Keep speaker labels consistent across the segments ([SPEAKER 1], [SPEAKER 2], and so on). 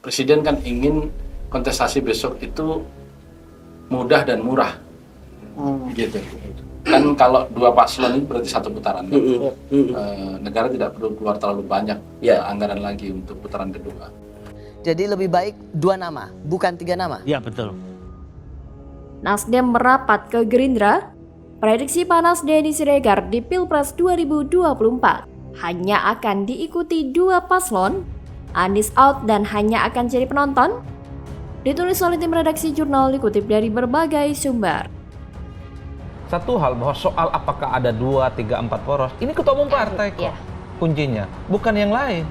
[SPEAKER 1] Presiden kan ingin kontestasi besok itu mudah dan murah, gitu. Kan kalau dua paslon ini berarti satu putaran. Negara tidak perlu keluar terlalu banyak anggaran lagi untuk putaran kedua.
[SPEAKER 2] Jadi lebih baik 2 nama, bukan 3 nama?
[SPEAKER 3] Ya betul.
[SPEAKER 4] Nasdem merapat ke Gerindra. Prediksi panas Denny Siregar di Pilpres 2024 hanya akan diikuti 2 paslon. Anies out dan hanya akan jadi penonton. Ditulis oleh tim redaksi jurnal, dikutip dari berbagai sumber.
[SPEAKER 5] Satu hal bahwa soal apakah ada 2, 3, 4 poros, ini ketua umum partai kok kuncinya, bukan yang lain.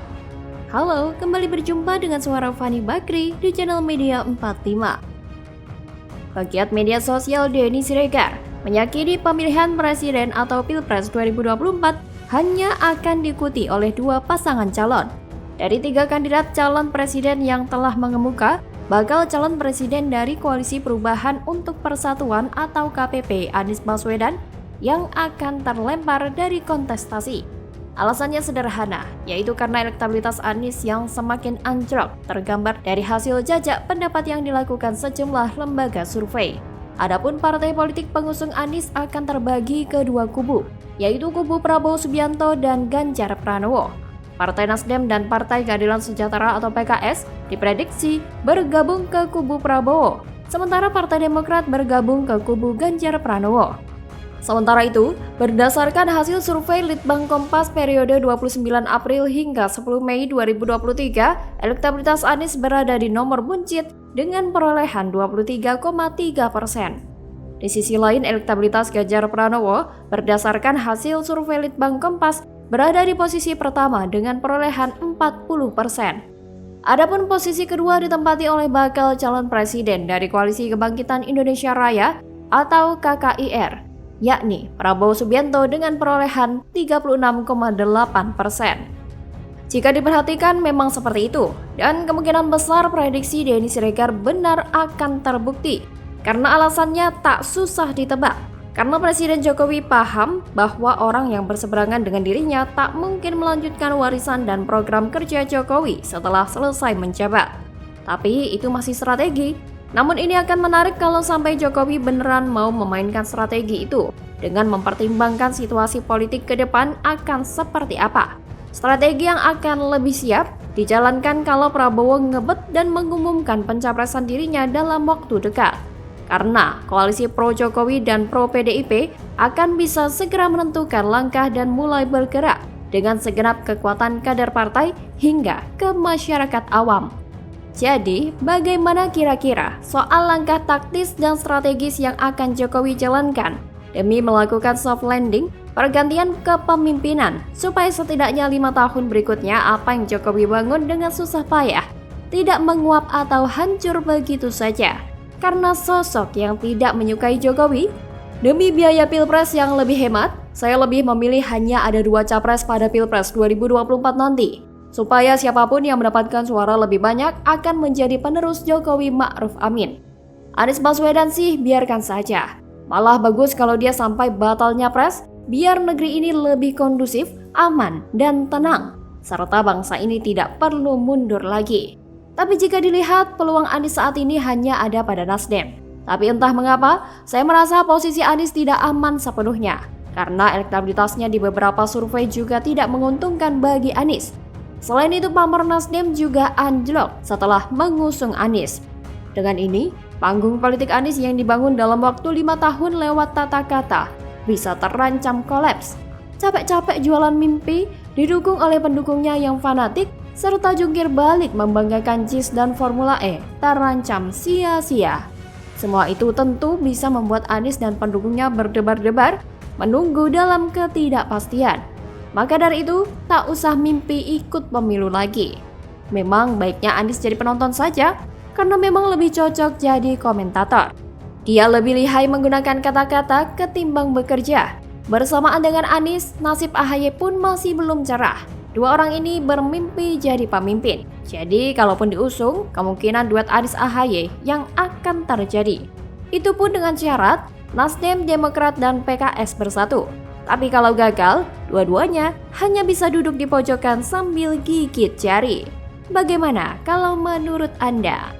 [SPEAKER 4] Halo, kembali berjumpa dengan suara Fani Bakri di channel Media 45. Pegiat media sosial Denny Siregar meyakini pemilihan presiden atau Pilpres 2024 hanya akan diikuti oleh 2 pasangan calon. Dari 3 kandidat calon presiden yang telah mengemuka, bakal calon presiden dari Koalisi Perubahan untuk Persatuan atau KPP Anies Baswedan yang akan terlempar dari kontestasi. Alasannya sederhana, yaitu karena elektabilitas Anies yang semakin anjlok tergambar dari hasil jajak pendapat yang dilakukan sejumlah lembaga survei. Adapun partai politik pengusung Anies akan terbagi ke 2 kubu, yaitu kubu Prabowo Subianto dan Ganjar Pranowo. Partai Nasdem dan Partai Keadilan Sejahtera atau PKS diprediksi bergabung ke kubu Prabowo, sementara Partai Demokrat bergabung ke kubu Ganjar Pranowo. Sementara itu, berdasarkan hasil survei Litbang Kompas periode 29 April hingga 10 Mei 2023, elektabilitas Anies berada di nomor buncit dengan perolehan 23,3%. Di sisi lain, elektabilitas Ganjar Pranowo berdasarkan hasil survei Litbang Kompas berada di posisi pertama dengan perolehan 40%. Adapun posisi kedua ditempati oleh bakal calon presiden dari Koalisi Kebangkitan Indonesia Raya atau KKIR, yakni Prabowo Subianto dengan perolehan 36,8%. Jika diperhatikan memang seperti itu, dan kemungkinan besar prediksi Denny Siregar benar akan terbukti, karena alasannya tak susah ditebak. Karena Presiden Jokowi paham bahwa orang yang berseberangan dengan dirinya tak mungkin melanjutkan warisan dan program kerja Jokowi setelah selesai menjabat. Tapi itu masih strategi. Namun ini akan menarik kalau sampai Jokowi beneran mau memainkan strategi itu dengan mempertimbangkan situasi politik ke depan akan seperti apa. Strategi yang akan lebih siap dijalankan kalau Prabowo ngebet dan mengumumkan pencapresan dirinya dalam waktu dekat. Karena koalisi pro Jokowi dan pro PDIP akan bisa segera menentukan langkah dan mulai bergerak dengan segenap kekuatan kader partai hingga ke masyarakat awam. Jadi, bagaimana kira-kira soal langkah taktis dan strategis yang akan Jokowi jalankan demi melakukan soft landing, pergantian kepemimpinan, supaya setidaknya 5 tahun berikutnya apa yang Jokowi bangun dengan susah payah tidak menguap atau hancur begitu saja karena sosok yang tidak menyukai Jokowi? Demi biaya Pilpres yang lebih hemat, saya lebih memilih hanya ada 2 capres pada Pilpres 2024 nanti, supaya siapapun yang mendapatkan suara lebih banyak akan menjadi penerus Jokowi Ma'ruf Amin. Anies Baswedan sih biarkan saja. Malah bagus kalau dia sampai batal nyapres, biar negeri ini lebih kondusif, aman, dan tenang, serta bangsa ini tidak perlu mundur lagi. Tapi jika dilihat, peluang Anies saat ini hanya ada pada Nasdem. Tapi entah mengapa, saya merasa posisi Anies tidak aman sepenuhnya, karena elektabilitasnya di beberapa survei juga tidak menguntungkan bagi Anies. Selain itu, pamor Nasdem juga anjlok setelah mengusung Anies. Dengan ini, panggung politik Anies yang dibangun dalam waktu 5 tahun lewat tata kata bisa terancam kolaps. Capek-capek jualan mimpi, didukung oleh pendukungnya yang fanatik, serta jungkir balik membanggakan JIS dan Formula E terancam sia-sia. Semua itu tentu bisa membuat Anies dan pendukungnya berdebar-debar, menunggu dalam ketidakpastian. Maka dari itu, tak usah mimpi ikut pemilu lagi. Memang baiknya Anies jadi penonton saja, karena memang lebih cocok jadi komentator. Dia lebih lihai menggunakan kata-kata ketimbang bekerja. Bersamaan dengan Anies, nasib AHY pun masih belum cerah. 2 orang ini bermimpi jadi pemimpin. Jadi kalaupun diusung, kemungkinan duet Anies AHY yang akan terjadi. Itu pun dengan syarat Nasdem, Demokrat, dan PKS bersatu. Tapi kalau gagal, dua-duanya hanya bisa duduk di pojokan sambil gigit jari. Bagaimana kalau menurut Anda?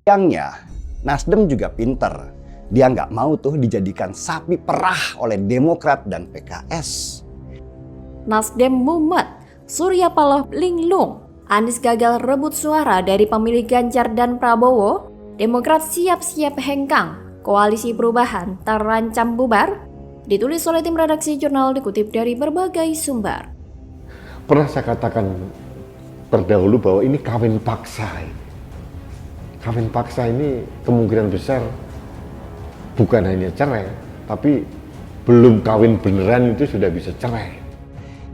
[SPEAKER 3] Sayangnya, Nasdem juga pinter. Dia nggak mau tuh dijadikan sapi perah oleh Demokrat dan PKS.
[SPEAKER 4] Nasdem mumet, Surya Paloh linglung, Anies gagal rebut suara dari pemilih Ganjar dan Prabowo, Demokrat siap-siap hengkang, Koalisi Perubahan terancam bubar. Ditulis oleh tim redaksi jurnal dikutip dari berbagai sumber.
[SPEAKER 6] Pernah saya katakan terdahulu bahwa ini kawin paksa. Kawin paksa ini kemungkinan besar bukan hanya cerai, tapi belum kawin beneran itu sudah bisa cerai.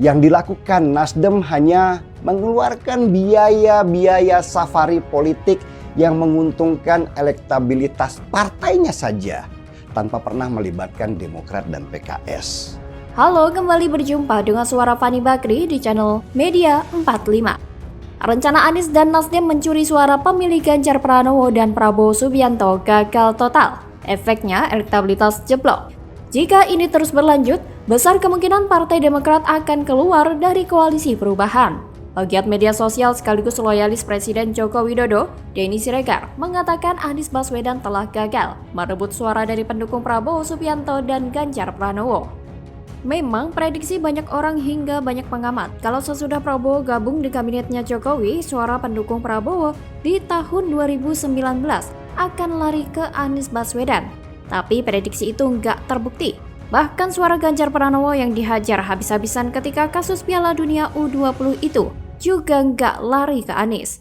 [SPEAKER 3] Yang dilakukan Nasdem hanya mengeluarkan biaya-biaya safari politik yang menguntungkan elektabilitas partainya saja, tanpa pernah melibatkan Demokrat dan PKS.
[SPEAKER 4] Halo, kembali berjumpa dengan suara Fani Bakri di channel Media 45. Rencana Anies dan Nasdem mencuri suara pemilih Ganjar Pranowo dan Prabowo Subianto gagal total. Efeknya elektabilitas jeblok. Jika ini terus berlanjut, besar kemungkinan Partai Demokrat akan keluar dari Koalisi Perubahan. Pegiat media sosial sekaligus loyalis Presiden Joko Widodo, Denny Siregar, mengatakan Anies Baswedan telah gagal merebut suara dari pendukung Prabowo Subianto dan Ganjar Pranowo. Memang prediksi banyak orang hingga banyak pengamat kalau sesudah Prabowo gabung di kabinetnya Jokowi, suara pendukung Prabowo di tahun 2019 akan lari ke Anies Baswedan. Tapi prediksi itu nggak terbukti. Bahkan suara Ganjar Pranowo yang dihajar habis-habisan ketika kasus Piala Dunia U20 itu juga nggak lari ke Anies.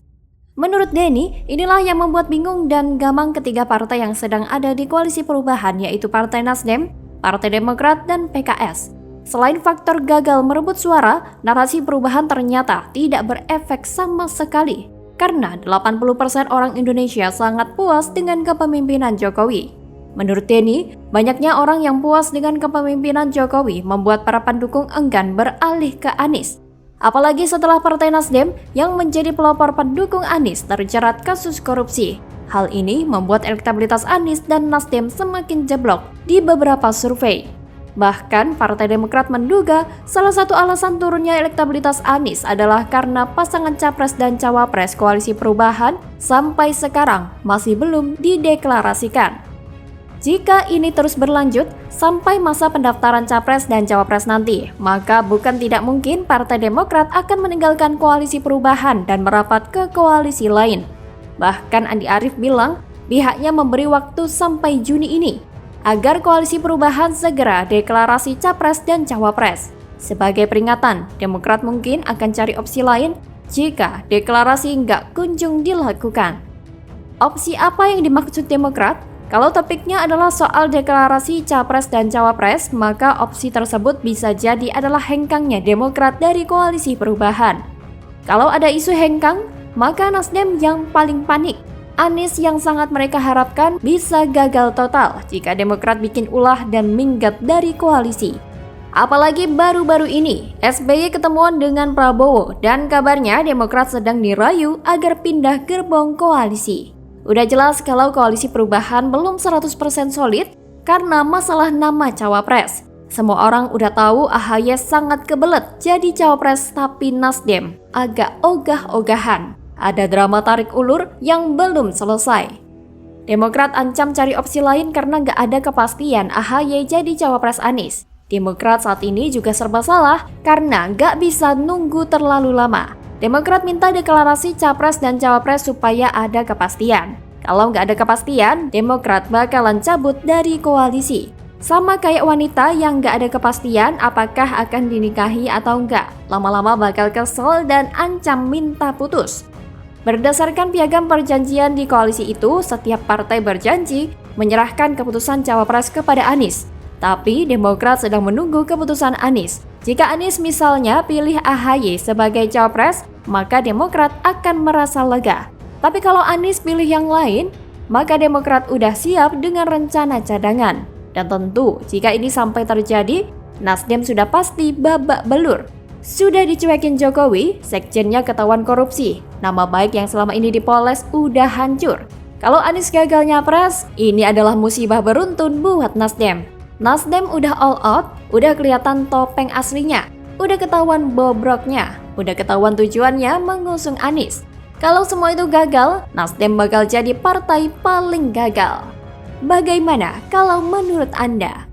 [SPEAKER 4] Menurut Denny, inilah yang membuat bingung dan gamang ketiga partai yang sedang ada di Koalisi Perubahan, yaitu Partai Nasdem, Partai Demokrat, dan PKS. Selain faktor gagal merebut suara, narasi perubahan ternyata tidak berefek sama sekali. Karena 80% orang Indonesia sangat puas dengan kepemimpinan Jokowi. Menurut Denny, banyaknya orang yang puas dengan kepemimpinan Jokowi membuat para pendukung enggan beralih ke Anies. Apalagi setelah Partai Nasdem yang menjadi pelopor pendukung Anies terjerat kasus korupsi. Hal ini membuat elektabilitas Anies dan Nasdem semakin jeblok di beberapa survei. Bahkan Partai Demokrat menduga salah satu alasan turunnya elektabilitas Anies adalah karena pasangan Capres dan Cawapres Koalisi Perubahan sampai sekarang masih belum dideklarasikan. Jika ini terus berlanjut sampai masa pendaftaran Capres dan Cawapres nanti, maka bukan tidak mungkin Partai Demokrat akan meninggalkan Koalisi Perubahan dan merapat ke koalisi lain. Bahkan Andi Arief bilang pihaknya memberi waktu sampai Juni ini agar Koalisi Perubahan segera deklarasi Capres dan Cawapres. Sebagai peringatan, Demokrat mungkin akan cari opsi lain jika deklarasi nggak kunjung dilakukan. Opsi apa yang dimaksud Demokrat? Kalau topiknya adalah soal deklarasi Capres dan Cawapres, maka opsi tersebut bisa jadi adalah hengkangnya Demokrat dari Koalisi Perubahan. Kalau ada isu hengkang, maka Nasdem yang paling panik. Anies yang sangat mereka harapkan bisa gagal total jika Demokrat bikin ulah dan minggat dari koalisi. Apalagi baru-baru ini, SBY ketemuan dengan Prabowo dan kabarnya Demokrat sedang dirayu agar pindah gerbong koalisi. Udah jelas kalau Koalisi Perubahan belum 100% solid karena masalah nama Cawapres. Semua orang udah tahu AHY sangat kebelet jadi Cawapres, tapi Nasdem agak ogah-ogahan. Ada drama tarik ulur yang belum selesai. Demokrat ancam cari opsi lain karena gak ada kepastian AHY jadi Cawapres Anies. Demokrat saat ini juga serba salah karena gak bisa nunggu terlalu lama. Demokrat minta deklarasi Capres dan Cawapres supaya ada kepastian. Kalau nggak ada kepastian, Demokrat bakalan cabut dari koalisi. Sama kayak wanita yang nggak ada kepastian apakah akan dinikahi atau nggak. Lama-lama bakal kesel dan ancam minta putus. Berdasarkan piagam perjanjian di koalisi itu, setiap partai berjanji menyerahkan keputusan Cawapres kepada Anies. Tapi Demokrat sedang menunggu keputusan Anies. Jika Anies misalnya pilih AHY sebagai Cawapres, maka Demokrat akan merasa lega. Tapi kalau Anies pilih yang lain, maka Demokrat udah siap dengan rencana cadangan. Dan tentu, jika ini sampai terjadi, Nasdem sudah pasti babak belur. Sudah dicuekin Jokowi, sekjennya ketahuan korupsi. Nama baik yang selama ini dipoles udah hancur. Kalau Anies gagal nyapres, ini adalah musibah beruntun buat Nasdem. Nasdem udah all out, Udah kelihatan topeng aslinya, udah ketahuan bobroknya, udah ketahuan tujuannya mengusung Anies. Kalau semua itu gagal, Nasdem bakal jadi partai paling gagal. Bagaimana kalau menurut Anda?